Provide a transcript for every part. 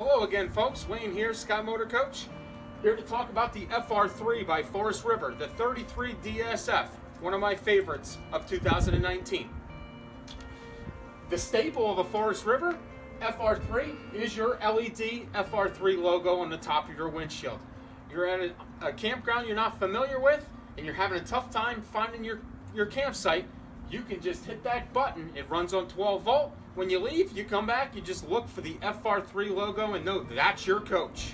Hello again, folks. Wayne here, Sky Motor Coach, here to talk about the FR3 by Forest River, the 33DSF, one of my favorites of 2019. The staple of a Forest River FR3 is your LED FR3 logo on the top of your windshield. You're at a campground you're not familiar with and you're having a tough time finding your campsite, you can just hit that button. It runs on 12 volt. When you leave, you come back, you just look for the FR3 logo and know that's your coach.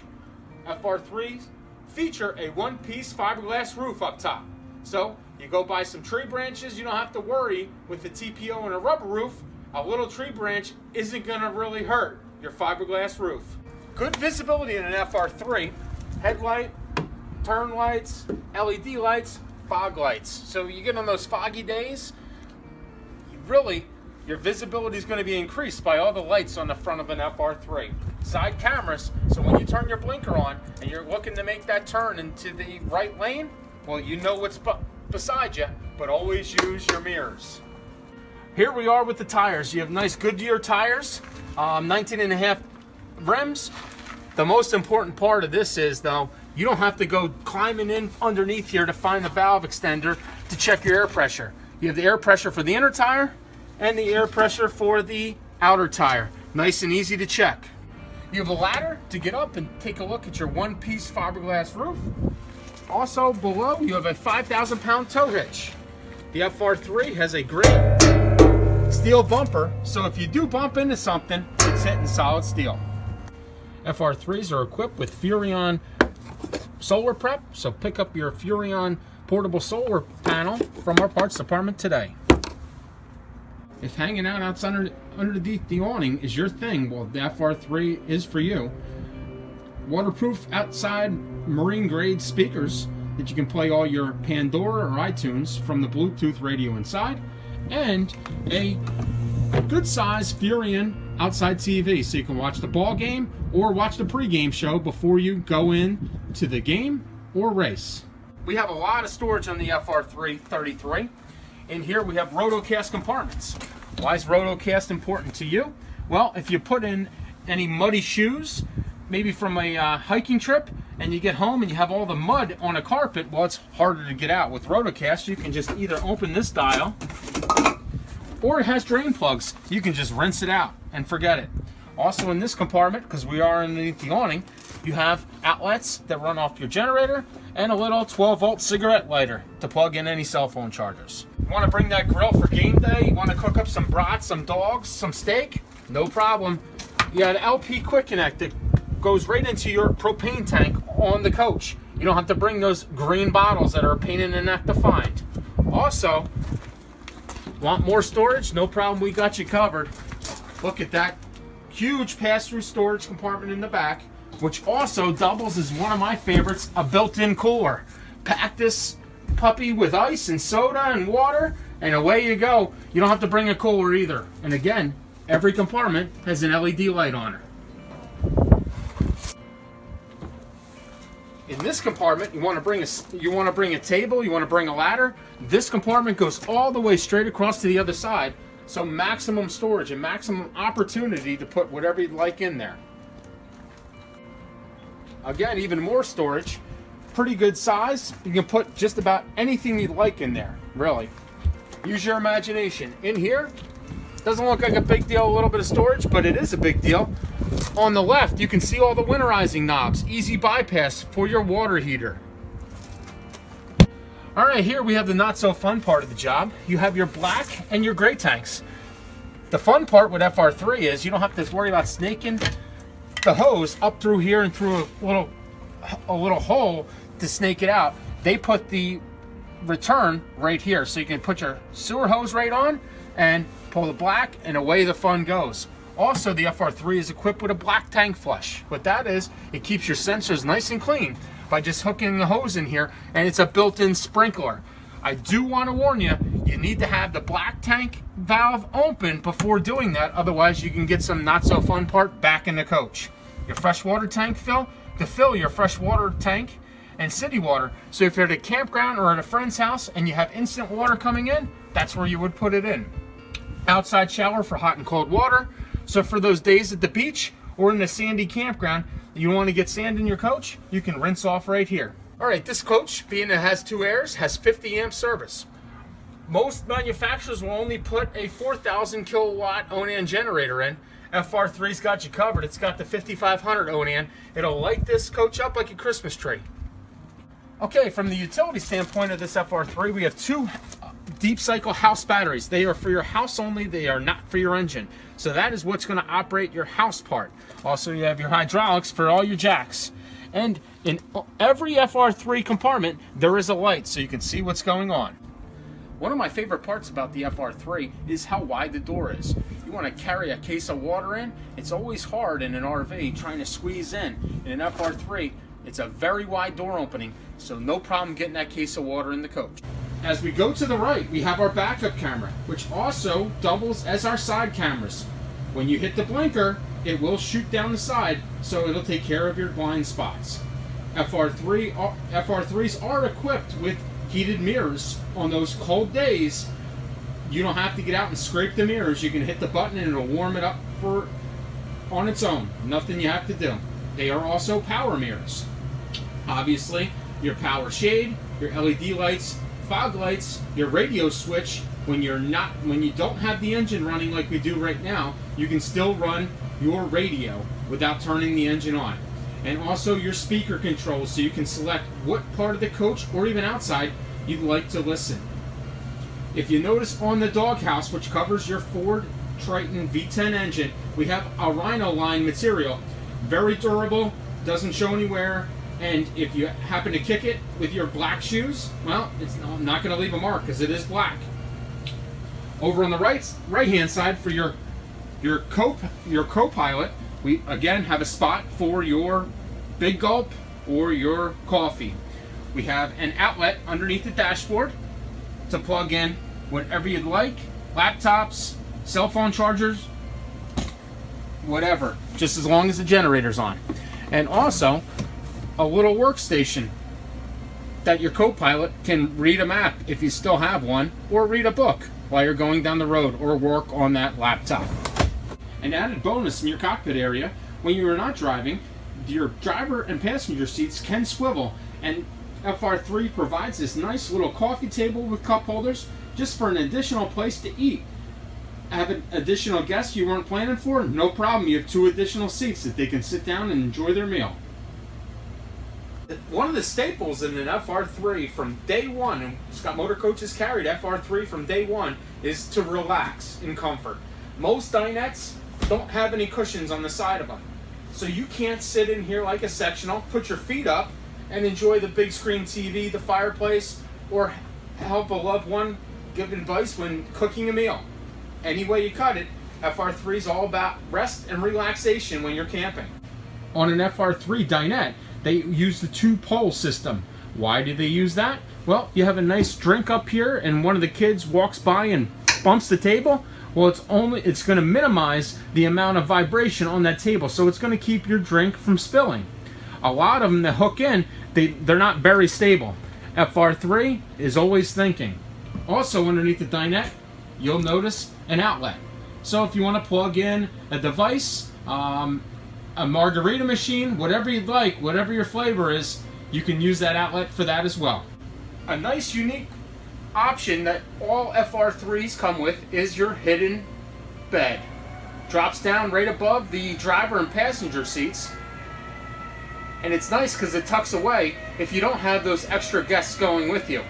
FR3s feature a one-piece fiberglass roof up top. So you go buy some tree branches, you don't have to worry with the TPO and a rubber roof. A little tree branch isn't going to really hurt your fiberglass roof. Good visibility in an FR3, headlight, turn lights, LED lights, fog lights. So you get on those foggy days, your visibility is going to be increased by all the lights on the front of an FR3. Side cameras, so when you turn your blinker on and you're looking to make that turn into the right lane, well, you know what's beside you, but always use your mirrors. Here we are with the tires. You have nice Goodyear tires, 19.5 rims. The most important part of this is, though, you don't have to go climbing in underneath here to find the valve extender to check your air pressure. You have the air pressure for the inner tire and the air pressure for the outer tire. Nice and easy to check. You have a ladder to get up and take a look at your one-piece fiberglass roof. Also below, you have a 5,000-pound tow hitch. The FR3 has a great steel bumper, so if you do bump into something, it's hitting solid steel. FR3s are equipped with Furrion solar prep, so pick up your Furrion portable solar panel from our parts department today. If hanging out outside underneath the awning is your thing, well, the FR3 is for you. Waterproof outside marine grade speakers that you can play all your Pandora or iTunes from the Bluetooth radio inside, and a good size Furrion outside TV so you can watch the ball game or watch the pregame show before you go in to the game or race. We have a lot of storage on the FR3 33. In here we have rotocast compartments. Why is rotocast important to you? Well, if you put in any muddy shoes, maybe from a hiking trip, and you get home and you have all the mud on a carpet, well, it's harder to get out. With rotocast, you can just either open this dial, or it has drain plugs. You can just rinse it out and forget it. Also in this compartment, because we are underneath the awning, you have outlets that run off your generator and a little 12-volt cigarette lighter to plug in any cell phone chargers. You want to bring that grill for game day? You want to cook up some brats, some dogs, some steak? No problem. You got an LP Quick Connect that goes right into your propane tank on the coach. You don't have to bring those green bottles that are a pain in the neck to find. Also, want more storage? No problem, we got you covered. Look at that huge pass-through storage compartment in the back, which also doubles as one of my favorites, a built-in cooler. Pack this puppy with ice and soda and water, and away you go. You don't have to bring a cooler either. And again, every compartment has an LED light on it. In this compartment, you want to bring a table, you want to bring a ladder. This compartment goes all the way straight across to the other side, so maximum storage and maximum opportunity to put whatever you'd like in there. Again, even more storage, pretty good size. You can put just about anything you'd like in there, really. Use your imagination. In here, doesn't look like a big deal, a little bit of storage, but it is a big deal. On the left, you can see all the winterizing knobs, easy bypass for your water heater. All right, here we have the not so fun part of the job. You have your black and your gray tanks. The fun part with FR3 is you don't have to worry about snaking the hose up through here and through a little hole to snake it out. They put the return right here, so you can put your sewer hose right on and pull the black, and away the fun goes. Also, the FR3 is equipped with a black tank flush. What that is, it keeps your sensors nice and clean by just hooking the hose in here, and it's a built-in sprinkler. I do want to warn you, you need to have the black tank valve open before doing that, otherwise you can get some not so fun part back in the coach. Your freshwater tank to fill your freshwater tank and city water. So if you're at a campground or at a friend's house and you have instant water coming in, that's where you would put it in. Outside shower for hot and cold water. So for those days at the beach or in a sandy campground, you want to get sand in your coach, you can rinse off right here. All right, this coach, being it has 2 airs, has 50 amp service. Most manufacturers will only put a 4,000 kilowatt Onan generator in. FR3's got you covered. It's got the 5500 Onan. It'll light this coach up like a Christmas tree. Okay, from the utility standpoint of this FR3, we have 2 deep cycle house batteries. They are for your house only. They are not for your engine. So that is what's going to operate your house part. Also, you have your hydraulics for all your jacks. And in every FR3 compartment, there is a light so you can see what's going on. One of my favorite parts about the FR3 is how wide the door is. You want to carry a case of water in, it's always hard in an RV trying to squeeze in. In an FR3, it's a very wide door opening, so no problem getting that case of water in the coach. As we go to the right, we have our backup camera, which also doubles as our side cameras. When you hit the blinker, it will shoot down the side, so it'll take care of your blind spots. FR3s are equipped with heated mirrors. On those cold days, you don't have to get out and scrape the mirrors. You can hit the button and it'll warm it up on its own. Nothing you have to do. They are also power mirrors. Obviously, your power shade, your LED lights, fog lights, your radio switch. When you don't have the engine running like we do right now, you can still run your radio without turning the engine on. And also your speaker controls, so you can select what part of the coach or even outside you'd like to listen. If you notice on the doghouse, which covers your Ford Triton V10 engine, we have a Rhino line material. Very durable, doesn't show any wear, and if you happen to kick it with your black shoes, well, it's not going to leave a mark because it is black. Over on the right hand side for your co-pilot, we again have a spot for your Big Gulp or your coffee. We have an outlet underneath the dashboard to plug in whatever you'd like, laptops, cell phone chargers, whatever, just as long as the generator's on. And also a little workstation that your co-pilot can read a map if you still have one, or read a book while you're going down the road, or work on that laptop. An added bonus in your cockpit area, when you are not driving, your driver and passenger seats can swivel, and FR3 provides this nice little coffee table with cup holders just for an additional place to eat. Have an additional guest you weren't planning for? No problem, you have 2 additional seats that they can sit down and enjoy their meal. One of the staples in an FR3 from day one, and Scott Motor Coaches carried FR3 from day one, is to relax in comfort. Most dinettes don't have any cushions on the side of them. So you can't sit in here like a sectional, put your feet up, and enjoy the big screen TV, the fireplace, or help a loved one give advice when cooking a meal. Any way you cut it, FR3 is all about rest and relaxation when you're camping. On an FR3 dinette, they use the 2-pole system. Why do they use that? Well, you have a nice drink up here and one of the kids walks by and bumps the table. Well, it's going to minimize the amount of vibration on that table, so it's going to keep your drink from spilling. A lot of them that hook in, they're not very stable. FR3 is always thinking. Also underneath the dinette, you'll notice an outlet. So if you want to plug in a device, a margarita machine, whatever you'd like, whatever your flavor is, you can use that outlet for that as well. A nice unique option that all FR3s come with is your hidden bed. Drops down right above the driver and passenger seats. And it's nice because it tucks away if you don't have those extra guests going with you.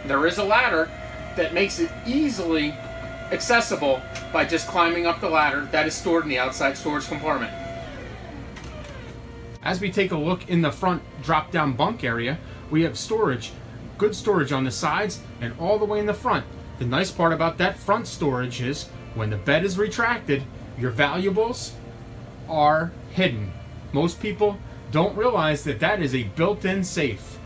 There is a ladder that makes it easily accessible by just climbing up the ladder that is stored in the outside storage compartment. As we take a look in the front drop-down bunk area, we have storage, good storage on the sides and all the way in the front. The nice part about that front storage is when the bed is retracted, your valuables are hidden. Most people don't realize that that is a built-in safe.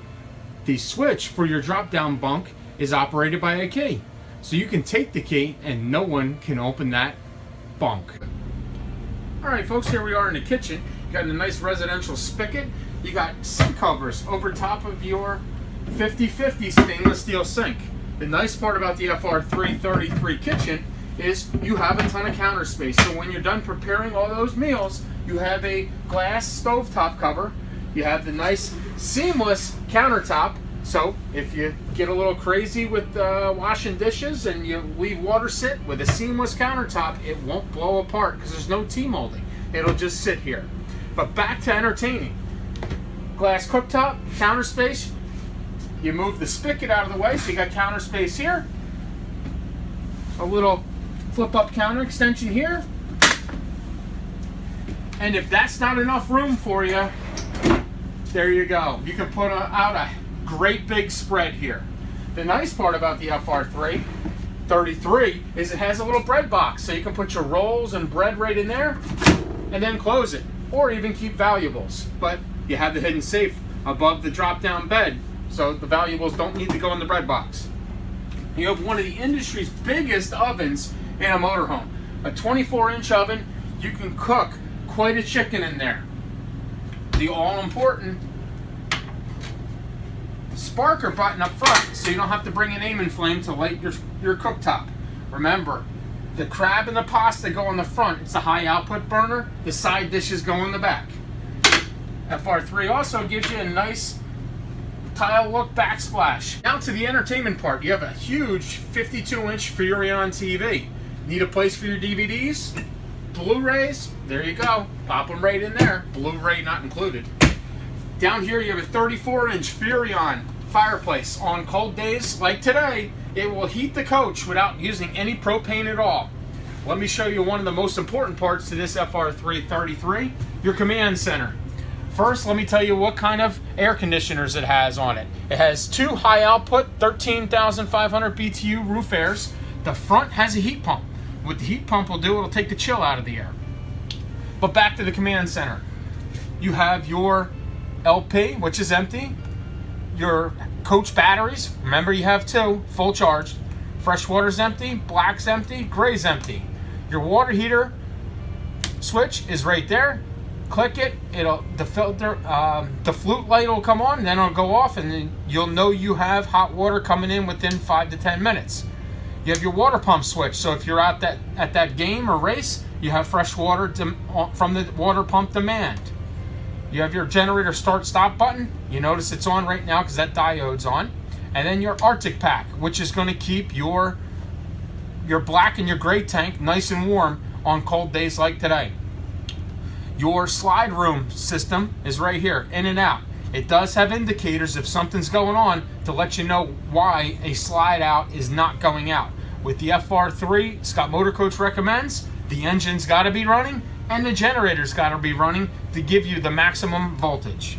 The switch for your drop-down bunk is operated by a key. So you can take the key and no one can open that bunk. Alright folks, here we are in the kitchen. You got a nice residential spigot. You got sink covers over top of your 50/50 stainless steel sink. The nice part about the FR3 33 kitchen is you have a ton of counter space. So when you're done preparing all those meals, you have a glass stovetop cover. You have the nice seamless countertop. So if you get a little crazy with washing dishes and you leave water sit with a seamless countertop, it won't blow apart because there's no T-molding. It'll just sit here. But back to entertaining. Glass cooktop, counter space. You move the spigot out of the way, so you got counter space here. A little flip-up counter extension here. And if that's not enough room for you, there you go. You can put out a great big spread here. The nice part about the FR3 33 is it has a little bread box, so you can put your rolls and bread right in there and then close it, or even keep valuables. But you have the hidden safe above the drop-down bed, so the valuables don't need to go in the bread box. You have one of the industry's biggest ovens in a motorhome. A 24-inch oven. You can cook quite a chicken in there. The all-important sparker button up front, so you don't have to bring an aiming flame to light your cooktop. Remember, the crab and the pasta go on the front. It's a high output burner. The side dishes go in the back. FR3 also gives you a nice tile look backsplash. Now to the entertainment part. You have a huge 52-inch Furrion TV. Need a place for your DVDs? Blu-rays? There you go. Pop them right in there. Blu-ray not included. Down here you have a 34-inch Furrion fireplace. On cold days like today, it will heat the coach without using any propane at all. Let me show you one of the most important parts to this FR3 33, your command center. First, let me tell you what kind of air conditioners it has on it. It has two high output 13,500 BTU roof airs. The front has a heat pump. What the heat pump will do, it'll take the chill out of the air. But back to the command center. You have your LP, which is empty. Your coach batteries, remember you have two, full charged. Fresh water's empty, black's empty, gray's empty. Your water heater switch is right there. Click it, the flute light will come on, and then it'll go off, and then you'll know you have hot water coming in within 5 to 10 minutes. You have your water pump switch, so if you're out at that game or race, you have fresh water from the water pump demand. You have your generator start-stop button. You notice it's on right now because that diode's on. And then your Arctic pack, which is going to keep your black and your gray tank nice and warm on cold days like today. Your slide room system is right here, in and out. It does have indicators if something's going on to let you know why a slide out is not going out. With the FR3, Scott Motor Coach recommends the engine's got to be running and the generator's got to be running to give you the maximum voltage.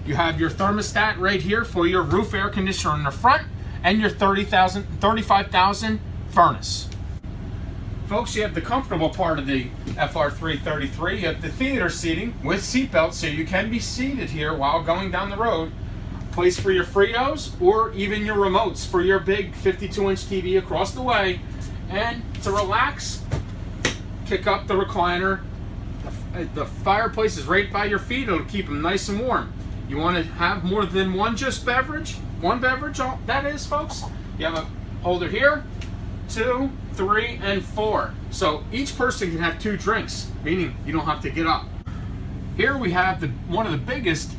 You have your thermostat right here for your roof air conditioner in the front and your 35,000 furnace. Folks, you have the comfortable part of the FR3 33. You have the theater seating with seat belts, so you can be seated here while going down the road. Place for your Fritos or even your remotes for your big 52-inch TV across the way. And to relax, kick up the recliner. The fireplace is right by your feet. It'll keep them nice and warm. You want to have more than one beverage, that is, folks. You have a holder here, 2, 3, and 4. So each person can have 2 drinks, meaning you don't have to get up. Here we have one of the biggest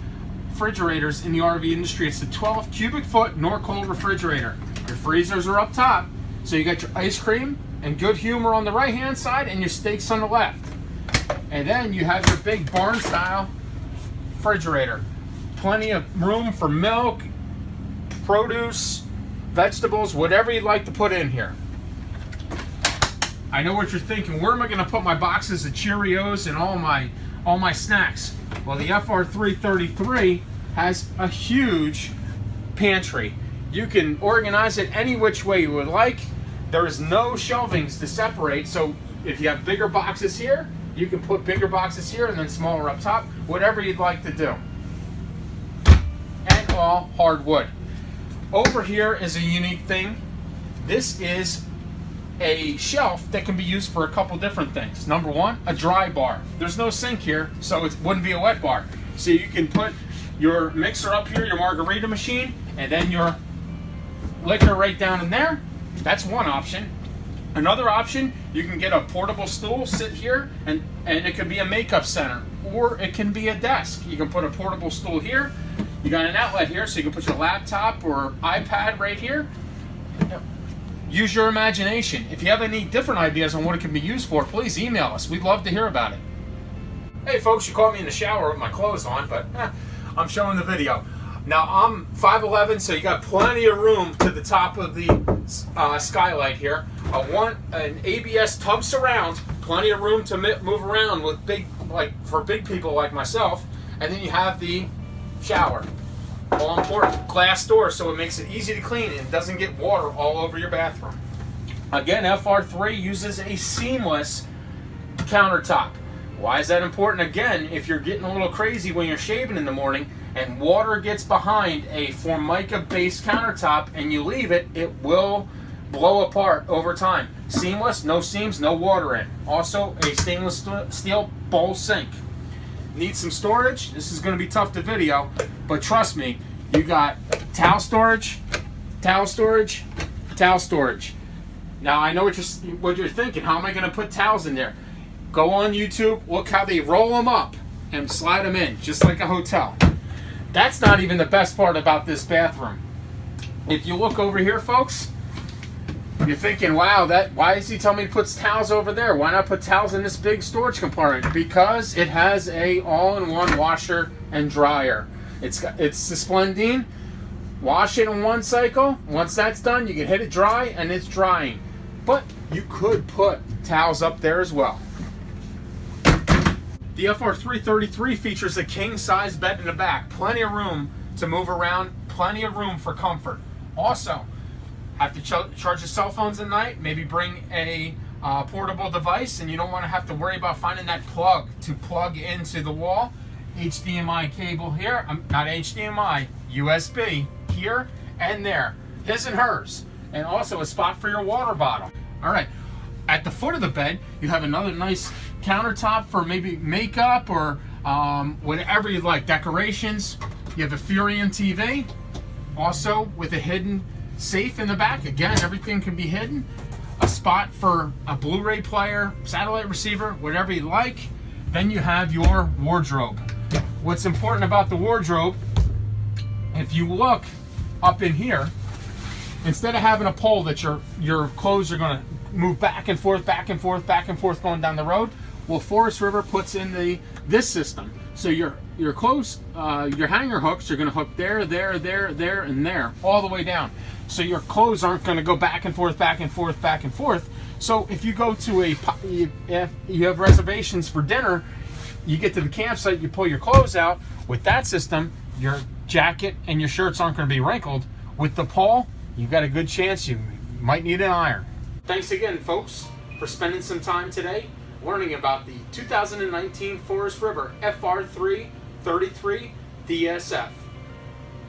refrigerators in the RV industry. It's the 12 cubic foot Norcold refrigerator. Your freezers are up top, so you got your ice cream and good humor on the right hand side and your steaks on the left. And then you have your big barn style refrigerator. Plenty of room for milk, produce, vegetables, whatever you'd like to put in here. I know what you're thinking, where am I going to put my boxes of Cheerios and all my snacks? Well, the FR3 33 has a huge pantry. You can organize it any which way you would like. There is no shelvings to separate, so if you have bigger boxes here, you can put bigger boxes here and then smaller up top, whatever you'd like to do. And all hardwood. Over here is a unique thing. This is a shelf that can be used for a couple different things. Number one, a dry bar. There's no sink here, so it wouldn't be a wet bar. So you can put your mixer up here, your margarita machine, and then your liquor right down in there. That's one option. Another option, you can get a portable stool, sit here, and it could be a makeup center, or it can be a desk. You can put a portable stool here. You got an outlet here, so you can put your laptop or iPad right here. Use your imagination. If you have any different ideas on what it can be used for, please email us. We'd love to hear about it. Hey folks, you caught me in the shower with my clothes on, but I'm showing the video. Now I'm 5'11", so you got plenty of room to the top of the skylight here. I want an ABS tub surround, plenty of room to move around with for big people like myself. And then you have the shower. All important. Glass door, so it makes it easy to clean and doesn't get water all over your bathroom. Again, FR3 uses a seamless countertop. Why is that important? Again, if you're getting a little crazy when you're shaving in the morning and water gets behind a Formica-based countertop and you leave it, it will blow apart over time. Seamless, no seams, no water in. Also, a stainless steel bowl sink. Need some storage? This is going to be tough to video, but trust me, you got towel storage, towel storage, towel storage. Now I know what you're thinking. How am I going to put towels in there? Go on YouTube, look how they roll them up and slide them in, just like a hotel. That's not even the best part about this bathroom. If you look over here, folks, you're thinking, wow, why is he telling me to put towels over there? Why not put towels in this big storage compartment? Because it has a all-in-one washer and dryer. It's the Splendine. Wash it in one cycle. Once that's done, you can hit it dry and it's drying. But you could put towels up there as well. The FR3 33 features a king-size bed in the back. Plenty of room to move around. Plenty of room for comfort. Also, have to charge your cell phones at night, maybe bring a portable device, and you don't want to have to worry about finding that plug to plug into the wall. HDMI cable here, not HDMI, USB here and there, his and hers, and also a spot for your water bottle. All right, at the foot of the bed, you have another nice countertop for maybe makeup or whatever you like, decorations. You have a Furion TV, also with a hidden safe in the back. Again, everything can be hidden. A spot for a Blu-ray player, satellite receiver, whatever you like. Then you have your wardrobe. What's important about the wardrobe, if you look up in here, instead of having a pole that your clothes are going to move back and forth, back and forth, back and forth going down the road, well, Forest River puts in this system. So your clothes, your hanger hooks are going to hook there, there, there, there, and there, all the way down. So your clothes aren't going to go back and forth, back and forth, back and forth. So if you go to if you have reservations for dinner, you get to the campsite, you pull your clothes out. With that system, your jacket and your shirts aren't going to be wrinkled. With the pole, you've got a good chance you might need an iron. Thanks again, folks, for spending some time today learning about the 2019 Forest River FR3 33DSF.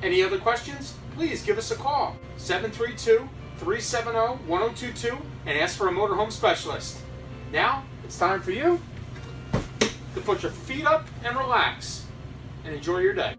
Any other questions? Please give us a call, 732-370-1022, and ask for a motorhome specialist. Now, it's time for you to put your feet up and relax and enjoy your day.